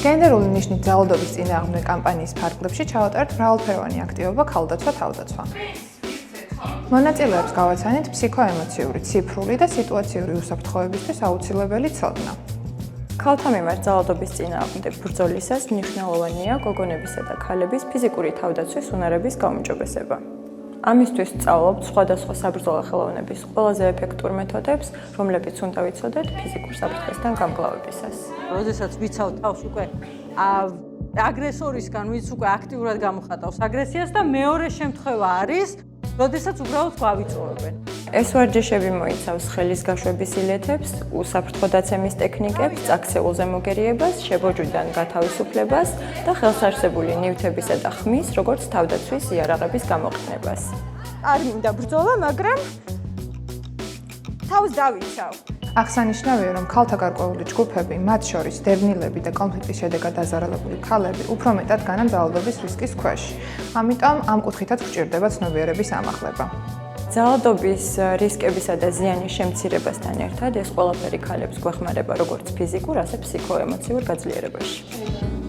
გენდერული ნიშნით ძალადობის წინააღმდეგ კამპანიის ფარგლებში ჩავატარეთ მრავალფეროვანი აქტივობა ქალდაცვა თავდაცვა. მონაწილეებს გავაცანით ფსიქოემოციური, ციფრული და სიტუაციური უსაფრთხოებისთვის აუცილებელი ცოდნა. ქალთა მიმართ ძალადობის წინააღმდეგ ბრძოლისას მნიშვნელოვანია გოგონებისა და ქალების ფიზიკური თავდაცვის უნარების გაუმჯობესება. ამისთვის სწავლობთ სხვადასხვა საბრძოლო ხელოვნების ყველაზე ეფექტურ მეთოდებს, რომლებიც უნდა ვიცოდეთ ფიზიკურ საფრთხესთან გამკლავებისას. როდესაც ვიცავ თავს უკვე აგრესორისგან, ვინც უკვე აქტიურად გამოხატავს აგრესიას და მეორე შემთხვევა არის, როდესაც უბრალოდ გვავიწოვებენ. ეს ვარჯიშები მოიცავს ხელის გაშვების ილეთებს, უსაფრთხო დაცემის ტექნიკებს, წაქცეულზე მოგერიებას, შებოჯვიდან გათავისუფლებას და ხელსარსებული ნივთებისა და ხმის, როგორც თავდაცვის იარაღების გამოყენებას. არ მინდა ბრძოლა, მაგრამ თავს დავიცავ. აღსანიშნავია, რომ ქალთა გარკვეული ჯგუფები, მათ შორის დევნილები და კონფლიქტის შედეგად დაზარალებული ქალები, უფრო მეტად განან ძალადობის რისკის ქვეშ. ამიტომ ამ კუთხითაც გვჭირდება ცნობიერების ამაღლება. ძალადობის რისკებისა და ზიანის შემცირებასთან ერთად ეს ყველაფერი ქალებს გვეხმარება როგორც ფიზიკურ, ასე ფსიქოემოციურ გაძლიერებაში.